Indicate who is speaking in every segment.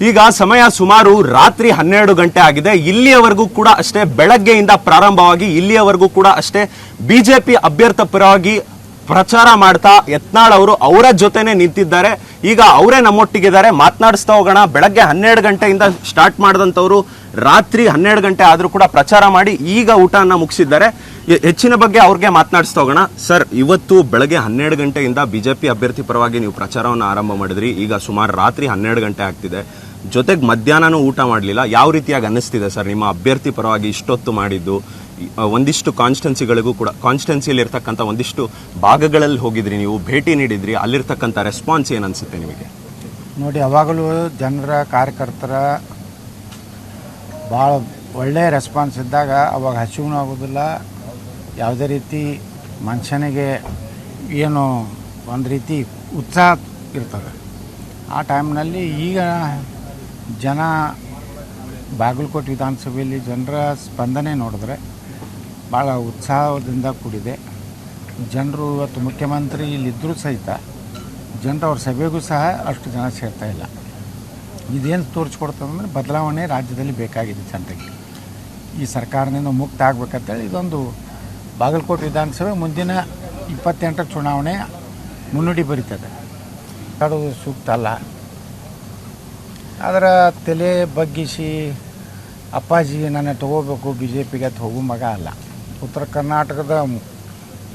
Speaker 1: ಈಗ ಸಮಯ ಸುಮಾರು ರಾತ್ರಿ 12 ಗಂಟೆ ಆಗಿದೆ. ಇಲ್ಲಿಯವರೆಗೂ ಕೂಡ ಅಷ್ಟೇ ಬೆಳಗ್ಗೆಯಿಂದ ಪ್ರಾರಂಭವಾಗಿ ಇಲ್ಲಿಯವರೆಗೂ ಕೂಡ ಅಷ್ಟೇ ಬಿಜೆಪಿ ಅಭ್ಯರ್ಥಿ ಪರವಾಗಿ ಪ್ರಚಾರ ಮಾಡ್ತಾ ಯತ್ನಾಳ್ ಅವರು ಅವರ ಜೊತೆನೆ ನಿಂತಿದ್ದಾರೆ. ಈಗ ಅವರೇ ನಮ್ಮೊಟ್ಟಿಗಿದ್ದಾರೆ, ಮಾತನಾಡಿಸ್ತಾ ಹೋಗೋಣ. ಬೆಳಗ್ಗೆ 12 ಗಂಟೆಯಿಂದ ಸ್ಟಾರ್ಟ್ ಮಾಡಿದಂಥವ್ರು ರಾತ್ರಿ 12 ಗಂಟೆ ಆದ್ರೂ ಕೂಡ ಪ್ರಚಾರ ಮಾಡಿ ಈಗ ಊಟನ ಮುಗಿಸಿದ್ದಾರೆ. ಹೆಚ್ಚಿನ ಬಗ್ಗೆ ಅವ್ರಿಗೆ ಮಾತನಾಡಿಸ್ತಾ ಹೋಗೋಣ. ಸರ್, ಇವತ್ತು ಬೆಳಗ್ಗೆ 12 ಗಂಟೆಯಿಂದ ಬಿಜೆಪಿ ಅಭ್ಯರ್ಥಿ ಪರವಾಗಿ ನೀವು ಪ್ರಚಾರವನ್ನು ಆರಂಭ ಮಾಡಿದ್ರಿ. ಈಗ ಸುಮಾರು ರಾತ್ರಿ 12 ಗಂಟೆ ಆಗ್ತಿದೆ. ಜೊತೆಗೆ ಮಧ್ಯಾಹ್ನನೂ ಊಟ ಮಾಡಲಿಲ್ಲ. ಯಾವ ರೀತಿಯಾಗಿ ಅನ್ನಿಸ್ತಿದೆ ಸರ್ ನಿಮ್ಮ ಅಭ್ಯರ್ಥಿ ಪರವಾಗಿ ಇಷ್ಟೊತ್ತು ಮಾಡಿದ್ದು? ಒಂದಿಷ್ಟು ಕಾನ್ಸ್ಟಿಟ್ಯೂನ್ಸಿಗಳಿಗೂ ಕೂಡ ಕಾನ್ಸ್ಟಿಟ್ಯೂನ್ಸಿಯಲ್ಲಿ ಇರ್ತಕ್ಕಂಥ ಒಂದಿಷ್ಟು ಭಾಗಗಳಲ್ಲಿ ಹೋಗಿದ್ರಿ, ನೀವು ಭೇಟಿ ನೀಡಿದ್ರಿ, ಅಲ್ಲಿರ್ತಕ್ಕಂಥ ರೆಸ್ಪಾನ್ಸ್ ಏನು ಅನಿಸುತ್ತೆ ನಿಮಗೆ?
Speaker 2: ನೋಡಿ, ಯಾವಾಗಲೂ ಜನರ ಕಾರ್ಯಕರ್ತರ ಭಾಳ ಒಳ್ಳೆಯ ರೆಸ್ಪಾನ್ಸ್ ಇದ್ದಾಗ ಅವಾಗ ಹಸಿವು ಆಗೋದಿಲ್ಲ. ಯಾವುದೇ ರೀತಿ ಮನುಷ್ಯನಿಗೆ ಏನು ಒಂದು ರೀತಿ ಉತ್ಸಾಹ ಇರ್ತದೆ. ಆ ಟೈಮ್ನಲ್ಲಿ ಈಗ ಜನ ಬಾಗಲಕೋಟೆ ವಿಧಾನಸಭೆಯಲ್ಲಿ ಜನರ ಸ್ಪಂದನೆ ನೋಡಿದ್ರೆ ಭಾಳ ಉತ್ಸಾಹದಿಂದ ಕೂಡಿದೆ. ಜನರು ಇವತ್ತು ಮುಖ್ಯಮಂತ್ರಿ ಇಲ್ಲಿದ್ದರೂ ಸಹಿತ ಜನರು ಅವ್ರ ಸಭೆಗೂ ಸಹ ಅಷ್ಟು ಜನ ಸೇರ್ತಾ ಇಲ್ಲ. ಇದೇನು ತೋರಿಸ್ಕೊಡ್ತದಂದ್ರೆ ಬದಲಾವಣೆ ರಾಜ್ಯದಲ್ಲಿ ಬೇಕಾಗಿದೆ ಜನರಿಗೆ. ಈ ಸರ್ಕಾರದಿಂದ ಮುಕ್ತ ಆಗಬೇಕಂತೇಳಿ ಇದೊಂದು ಬಾಗಲಕೋಟೆ ವಿಧಾನಸಭೆ ಮುಂದಿನ 28 ಚುನಾವಣೆ ಮುನ್ನುಡಿ ಬರೀತದೆ. ಅದು ಸೂಕ್ತ ಅಲ್ಲ. ಅದರ ತಲೆ ಬಗ್ಗಿಸಿ ಅಪ್ಪಾಜಿ ನನ್ನ ತಗೋಬೇಕು ಬಿ ಜೆ ಪಿಗೆ ಅಂತ ಹೋಗೋ ಮಗ ಅಲ್ಲ. ಉತ್ತರ ಕರ್ನಾಟಕದ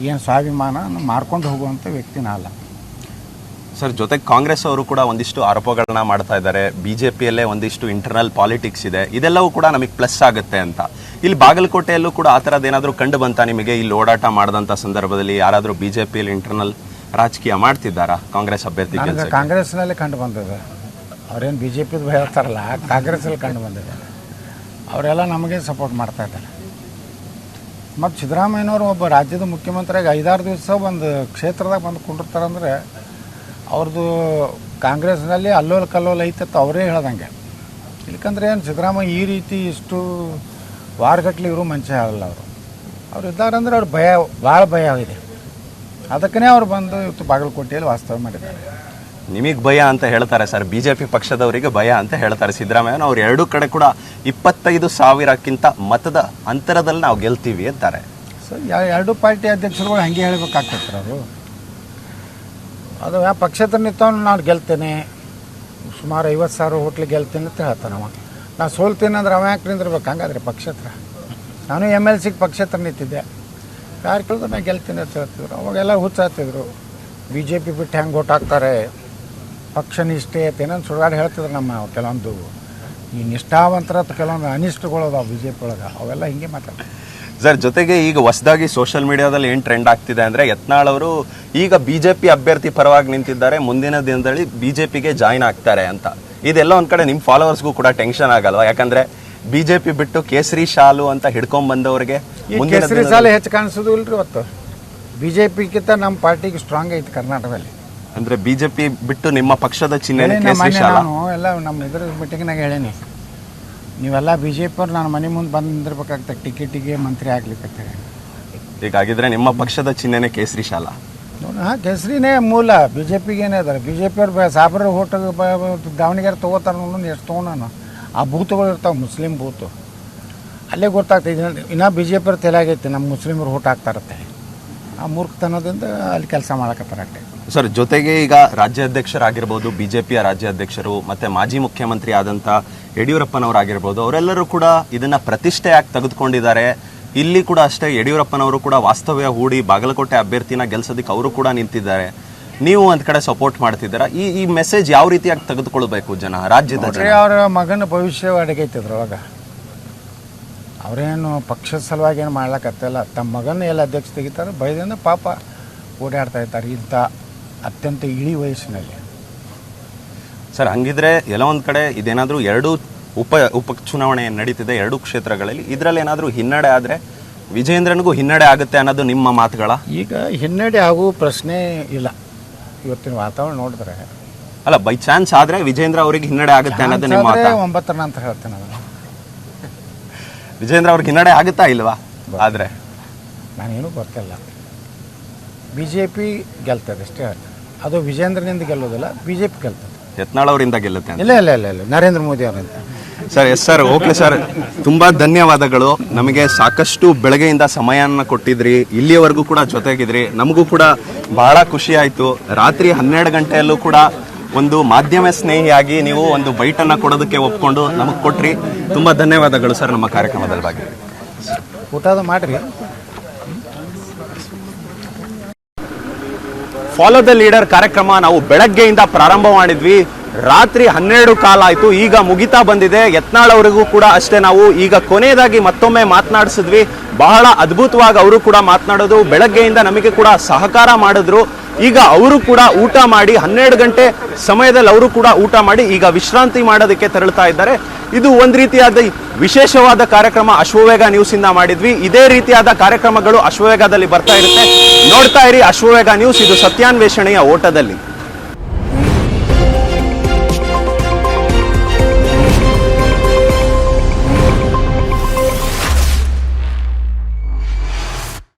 Speaker 2: ಏನು ಸ್ವಾಭಿಮಾನ ಮಾರ್ಕೊಂಡು ಹೋಗುವಂಥ ವ್ಯಕ್ತಿನ ಅಲ್ಲ.
Speaker 1: ಸರ್, ಜೊತೆಗೆ ಕಾಂಗ್ರೆಸ್ ಅವರು ಕೂಡ ಒಂದಿಷ್ಟು ಆರೋಪಗಳನ್ನ ಮಾಡ್ತಾ ಇದ್ದಾರೆ. ಬಿಜೆಪಿಯಲ್ಲೇ ಒಂದಿಷ್ಟು ಇಂಟರ್ನಲ್ ಪಾಲಿಟಿಕ್ಸ್ ಇದೆ, ಇದೆಲ್ಲವೂ ಕೂಡ ನಮಗೆ ಪ್ಲಸ್ ಆಗುತ್ತೆ ಅಂತ. ಇಲ್ಲಿ ಬಾಗಲಕೋಟೆಯಲ್ಲೂ ಕೂಡ ಆ ಥರದ್ದು ಏನಾದರೂ ಕಂಡು ಬಂತಾ ನಿಮಗೆ? ಇಲ್ಲಿ ಓಡಾಟ ಮಾಡಿದಂಥ ಸಂದರ್ಭದಲ್ಲಿ ಯಾರಾದರೂ ಬಿಜೆಪಿಯಲ್ಲಿ ಇಂಟರ್ನಲ್ ರಾಜಕೀಯ ಮಾಡ್ತಿದ್ದಾರಾ ಕಾಂಗ್ರೆಸ್ ಅಭ್ಯರ್ಥಿ?
Speaker 2: ಕಾಂಗ್ರೆಸ್ನಲ್ಲಿ ಕಂಡು ಬಂದಿದೆ. ಅವ್ರೇನು ಬಿ ಜೆ ಪಿದು ಹೇಳ್ತಾರಲ್ಲ, ಕಾಂಗ್ರೆಸ್ಸಲ್ಲಿ ಕಂಡು ಬಂದಿದೆ. ಅವರೆಲ್ಲ ನಮಗೆ ಸಪೋರ್ಟ್ ಮಾಡ್ತಾ ಇದ್ದಾರೆ. ಮತ್ತು ಸಿದ್ದರಾಮಯ್ಯನವರು ಒಬ್ಬ ರಾಜ್ಯದ ಮುಖ್ಯಮಂತ್ರಿಯಾಗಿ 5-6 ದಿವಸ ಒಂದು ಕ್ಷೇತ್ರದಾಗ ಬಂದು ಕುಂಡಿರ್ತಾರಂದ್ರೆ ಅವ್ರದ್ದು ಕಾಂಗ್ರೆಸ್ನಲ್ಲಿ ಅಲ್ಲೋಲ ಕಲ್ಲೋಲ ಐತತ್ತು ಅವರೇ ಹೇಳ್ದಂಗೆ. ಇಲ್ಕಂದ್ರೆ ಏನು ಸಿದ್ದರಾಮಯ್ಯ ಈ ರೀತಿ ಇಷ್ಟು ವಾರಗಟ್ಟಲೆ ಇವರು ಮನುಷ್ಯ ಹೇಳಲ್ಲ. ಅವ್ರು ಇದ್ದಾರೆ ಅಂದರೆ ಅವ್ರ ಭಯ, ಭಾಳ ಭಯ ಇದೆ. ಅದಕ್ಕೇ ಅವ್ರು ಬಂದು ಇವತ್ತು ಬಾಗಲಕೋಟೆಯಲ್ಲಿ ವಾಸ್ತವ ಮಾಡಿದ್ದಾರೆ.
Speaker 1: ನಿಮಗೆ ಭಯ ಅಂತ ಹೇಳ್ತಾರೆ ಸರ್, ಬಿಜೆಪಿ ಪಕ್ಷದವರಿಗೆ ಭಯ ಅಂತ ಹೇಳ್ತಾರೆ ಸಿದ್ದರಾಮಯ್ಯ. ಅವ್ರು ಎರಡೂ ಕಡೆ ಕೂಡ 25,000ಕ್ಕಿಂತ ಮತದ ಅಂತರದಲ್ಲಿ ನಾವು ಗೆಲ್ತೀವಿ ಅಂತಾರೆ.
Speaker 2: ಸೊ ಎರಡೂ ಪಾರ್ಟಿ ಅಧ್ಯಕ್ಷರುಗಳು ಹಾಗೆ ಹೇಳಬೇಕಾಗ್ತೈತೆ. ಅದು ಯಾವ ಪಕ್ಷೇತರ ನಿಂತವನು ನಾನು ಗೆಲ್ತೇನೆ, ಸುಮಾರು 50,000 ಹೋಟ್ಲಿಗೆ ಗೆಲ್ತೇನೆ ಅಂತ ಹೇಳ್ತಾನೆ. ನಾನು ಸೋಲ್ತೇನೆ ಅಂದ್ರೆ ಅವ ಯಾಕೆ ನಿಂದಿರ್ಬೇಕು? ಹಂಗಾದ್ರೆ ಪಕ್ಷೇತರ. ನಾನು MLCಗೆ ಪಕ್ಷೇತರ ನಿಂತಿದ್ದೆ. ಯಾರು ಕೇಳಿದ್ರೆ ನಾನು ಗೆಲ್ತೀನಿ ಅಂತ ಹೇಳ್ತಿದ್ರು. ಅವಾಗೆಲ್ಲ ಹುಚ್ಚಾಗ್ತಿದ್ರು. ಬಿ ಜೆ ಪಿ ಬಿಟ್ಟು ಹೆಂಗೆ ಓಟ್ ಹಾಕ್ತಾರೆ, ಪಕ್ಷ ನಿಷ್ಠೆ ಏನಂತ ಸುಳ್ಳು ಹೇಳ್ತಿದ್ರು. ನಮ್ಮ ಕೆಲವೊಂದು ಈ ನಿಷ್ಠಾವಂತರ ಕೆಲವೊಂದು ಅನಿಷ್ಟಗಳು ಅದಾವೆ ಬಿ ಜೆ ಪಿ ಒಳಗೆ, ಅವೆಲ್ಲ ಹಿಂಗೆ ಮಾತಾಡ್ತಾರೆ.
Speaker 1: ಸರ್, ಜೊತೆಗೆ ಈಗ ಹೊಸದಾಗಿ ಸೋಷಿಯಲ್ ಮೀಡಿಯಾದಲ್ಲಿ ಏನು ಟ್ರೆಂಡ್ ಆಗ್ತಿದೆ ಅಂದರೆ ಯತ್ನಾಳ್ ಅವರು ಈಗ ಬಿಜೆಪಿ ಅಭ್ಯರ್ಥಿ ಪರವಾಗಿ ನಿಂತಿದ್ದಾರೆ, ಮುಂದಿನ ದಿನದಲ್ಲಿ ಬಿಜೆಪಿಗೆ ಜಾಯ್ನ್ ಆಗ್ತಾರೆ ಅಂತ. ಇದೆಲ್ಲ ಒಂದು ಕಡೆ ನಿಮ್ಮ ಫಾಲೋವರ್ಸ್ಗೂ ಕೂಡ ಟೆನ್ಷನ್ ಆಗಲ್ವಾ? ಯಾಕಂದರೆ ಬಿಜೆಪಿ ಬಿಟ್ಟು ಕೇಸರಿ ಶಾಲು ಅಂತ ಹಿಡ್ಕೊಂಡ್ ಬಂದವರಿಗೆ
Speaker 2: ಕೇಸರಿ ಶಾಲು ಹೆಚ್ಚು ಕಾಣಿಸೋದು ಇಲ್ರಿ. ಇವತ್ತು ಬಿಜೆಪಿಗಿಂತ ನಮ್ಮ ಪಾರ್ಟಿಗೆ ಸ್ಟ್ರಾಂಗ್ ಐತಿ ಕರ್ನಾಟಕದಲ್ಲಿ.
Speaker 1: ಅಂದ್ರೆ ಬಿಜೆಪಿ ಬಿಟ್ಟು ನಿಮ್ಮ ಪಕ್ಷದ ಚಿಹ್ನೆ ಕೇಸರಿ ಶಾಲು.
Speaker 2: ನಾನು ಎಲ್ಲ ನಮ್ಮ ಇದ್ರ ಮೀಟಿಂಗ್ನಾಗ ಹೇಳೀನಿ, ನೀವೆಲ್ಲ ಬಿಜೆಪಿ ಅವ್ರು ನಾನು ಮನೆ ಮುಂದೆ ಬಂದು ನಿಂದಿರ್ಬೇಕಾಗ್ತದೆ ಟಿಕೆಟಿಗೆ ಮಂತ್ರಿ ಆಗ್ಲಿಕ್ಕೆ.
Speaker 1: ಹೀಗಾಗಿದ್ರೆ ನಿಮ್ಮ ಪಕ್ಷದ ಚಿಹ್ನೆನೇ ಕೇಸರಿ ಶಾಲ?
Speaker 2: ಹಾಂ, ಕೇಸರಿನೇ ಮೂಲ. ಬಿಜೆಪಿಗೆ ಏನೇ ಅದಾರೆ. ಬಿಜೆಪಿ ಅವ್ರು ಸಾಬ್ರ ಹೋಟ ದಾವಣಗೆರೆ ತೊಗೋತಾರೆ ನೋಡಿ, ಎಷ್ಟು ತೊಗೊಂಡು ಆ ಬೂತ್ಗಳು ಇರ್ತಾವೆ, ಮುಸ್ಲಿಂ ಬೂತು. ಅಲ್ಲೇ ಗೊತ್ತಾಗ್ತದೆ ಇನ್ನೂ ಬಿ ಜೆ ಪಿ ಅವ್ರು ತಲೆಯಾಗೈತಿ ನಮ್ಮ ಮುಸ್ಲಿಮರು ಓಟ್ ಹಾಕ್ತಾರತ್ತೆ. ಆ ಮೂರ್ಖತನದಿಂದ ಅಲ್ಲಿ ಕೆಲಸ ಮಾಡಕತ್ತಾರಟ್ಟೆ.
Speaker 1: ಸರ್, ಜೊತೆಗೆ ಈಗ ರಾಜ್ಯಾಧ್ಯಕ್ಷರಾಗಿರ್ಬೋದು, ಬಿಜೆಪಿಯ ರಾಜ್ಯಾಧ್ಯಕ್ಷರು ಮತ್ತೆ ಮಾಜಿ ಮುಖ್ಯಮಂತ್ರಿ ಆದಂಥ ಯಡಿಯೂರಪ್ಪನವರಾಗಿರ್ಬೋದು, ಅವರೆಲ್ಲರೂ ಕೂಡ ಇದನ್ನ ಪ್ರತಿಷ್ಠೆಯಾಗಿ ತೆಗೆದುಕೊಂಡಿದ್ದಾರೆ. ಇಲ್ಲಿ ಕೂಡ ಅಷ್ಟೇ ಯಡಿಯೂರಪ್ಪನವರು ಕೂಡ ವಾಸ್ತವ್ಯ ಹೂಡಿ ಬಾಗಲಕೋಟೆ ಅಭ್ಯರ್ಥಿನ ಗೆಲ್ಸೋದಕ್ಕೆ ಅವರು ಕೂಡ ನಿಂತಿದ್ದಾರೆ. ನೀವು ಒಂದು ಕಡೆ ಸಪೋರ್ಟ್ ಮಾಡ್ತಿದ್ದೀರಾ. ಈ ಮೆಸೇಜ್ ಯಾವ ರೀತಿಯಾಗಿ ತೆಗೆದುಕೊಳ್ಬೇಕು ಜನ, ರಾಜ್ಯದ ಜನ?
Speaker 2: ಅವರ ಮಗನ ಭವಿಷ್ಯ ಅಡಗೈತಿದ್ರೊಳಗ. ಅವರೇನು ಪಕ್ಷದ ಸಲುವಾಗಿ ಏನು ಮಾಡ್ಲಕ್ಕತ್ತಿಲ್ಲ. ತಮ್ಮ ಮಗನ ಎಲ್ಲ ಅಧ್ಯಕ್ಷ ತೆಗಿತಾರೆ, ಭಯದಿಂದ ಪಾಪ ಓಡಾಡ್ತಾ ಇರ್ತಾರೆ ಇಂಥ ಅತ್ಯಂತ ಇಳಿ ವಯಸ್ಸಿನಲ್ಲಿ.
Speaker 1: ಸರ್, ಹಂಗಿದ್ರೆ ಎಲ್ಲ ಒಂದು ಕಡೆ ಇದೇನಾದರೂ ಎರಡು ಉಪಚುನಾವಣೆ ನಡೀತಿದೆ 2 ಕ್ಷೇತ್ರಗಳಲ್ಲಿ. ಇದರಲ್ಲಿ ಏನಾದರೂ ಹಿನ್ನಡೆ ಆದರೆ ವಿಜೇಂದ್ರನಿಗೂ ಹಿನ್ನಡೆ ಆಗುತ್ತೆ ಅನ್ನೋದು ನಿಮ್ಮ ಮಾತುಗಳ?
Speaker 2: ಈಗ ಹಿನ್ನಡೆ ಆಗುವ ಪ್ರಶ್ನೆ ಇಲ್ಲ. ಇವತ್ತಿನ ವಾತಾವರಣ ನೋಡಿದ್ರೆ
Speaker 1: ಅಲ್ಲ, ಬೈ ಚಾನ್ಸ್ ಆದ್ರೆ ವಿಜೇಂದ್ರ ಅವರಿಗೆ ಹಿನ್ನಡೆ ಆಗುತ್ತೆ ಅನ್ನೋದು ನಿಮ್ಮ ಮಾತು?
Speaker 2: 9 ನಂತರ ಹೇಳ್ತೇನೆ. ಅದನ್ನು
Speaker 1: ವಿಜೇಂದ್ರ ಅವ್ರಿಗೆ ಹಿನ್ನಡೆ ಆಗುತ್ತಾ ಇಲ್ವಾ? ಆದರೆ
Speaker 2: ನಾನೇನು ಗೊತ್ತಿಲ್ಲ. ಬಿ ಜೆ ಪಿ ಗೆಲ್ತದೆ ಅಷ್ಟೇ. ಅದು ವಿಜೇಂದ್ರನಿಂದ ಗೆಲ್ಲೋದಿಲ್ಲ, ಬಿ ಜೆ ಪಿ ಗೆಲ್ತದೆ.
Speaker 1: ಯತ್ನಾಳ್ ಅವರಿಂದ ಗೆಲ್ಲುತ್ತೆ ಅಂತ.
Speaker 2: ಇಲ್ಲ ನರೇಂದ್ರ ಮೋದಿ ಅವರಿಂದ.
Speaker 1: Sir yes sir, okay sir, ತುಂಬಾ ಧನ್ಯವಾದಗಳು. ನಮಗೆ ಸಾಕಷ್ಟು ಬೆಳಗ್ಗೆಯಿಂದ ಸಮಯನ ಕೊಟ್ಟಿದ್ರಿ, ಇಲ್ಲಿಯವರೆಗೂ ಕೂಡ ಜೊತೆಗಿದ್ರಿ. ನಮಗೂ ಕೂಡ ಬಹಳ ಖುಷಿ ಆಯ್ತು. ರಾತ್ರಿ 12 ಗಂಟೆಯಲ್ಲೂ ಕೂಡ ಒಂದು ಮಾಧ್ಯಮ ಸ್ನೇಹಿಯಾಗಿ ನೀವು ಒಂದು ಬೈಟನ್ನ ಕೊಡೋದಕ್ಕೆ ಒಪ್ಕೊಂಡು ನಮಗೆ ಕೊಟ್ರಿ. ತುಂಬಾ ಧನ್ಯವಾದಗಳು ಸರ್ ನಮ್ಮ ಕಾರ್ಯಕ್ರಮದ ಬಗ್ಗೆ.
Speaker 2: ಊಟದ ಮಾಡ್ರಿ.
Speaker 1: ಫಾಲೋ ದ ಲೀಡರ್ ಕಾರ್ಯಕ್ರಮ ನಾವು ಬೆಳಗ್ಗೆಯಿಂದ ಪ್ರಾರಂಭ ಮಾಡಿದ್ವಿ. ರಾತ್ರಿ 12 ಕಾಲ ಆಯ್ತು, ಈಗ ಮುಗಿತಾ ಬಂದಿದೆ. ಯತ್ನಾಳ್ ಅವರಿಗೂ ಕೂಡ ಅಷ್ಟೇ ನಾವು ಈಗ ಕೊನೆಯದಾಗಿ ಮತ್ತೊಮ್ಮೆ ಮಾತನಾಡಿಸಿದ್ವಿ. ಬಹಳ ಅದ್ಭುತವಾಗಿ ಅವರು ಕೂಡ ಮಾತನಾಡೋದು, ಬೆಳಗ್ಗೆಯಿಂದ ನಮಗೆ ಕೂಡ ಸಹಕಾರ ಮಾಡಿದ್ರು. ಈಗ ಅವರು ಕೂಡ ಊಟ ಮಾಡಿ 12 ಗಂಟೆ ಸಮಯದಲ್ಲಿ ಅವರು ಕೂಡ ಊಟ ಮಾಡಿ ಈಗ ವಿಶ್ರಾಂತಿ ಮಾಡೋದಕ್ಕೆ ತೆರಳುತ್ತಾ ಇದ್ದಾರೆ. ಇದು ಒಂದು ರೀತಿಯಾದ ವಿಶೇಷವಾದ ಕಾರ್ಯಕ್ರಮ ಅಶ್ವವೇಗ ನ್ಯೂಸ್ ಇಂದ ಮಾಡಿದ್ವಿ. ಇದೇ ರೀತಿಯಾದ ಕಾರ್ಯಕ್ರಮಗಳು ಅಶ್ವವೇಗದಲ್ಲಿ ಬರ್ತಾ ಇರುತ್ತೆ. ನೋಡ್ತಾ ಇರಿ ಅಶ್ವವೇಗ ನ್ಯೂಸ್, ಇದು ಸತ್ಯಾನ್ವೇಷಣೆಯ ಓಟದಲ್ಲಿ.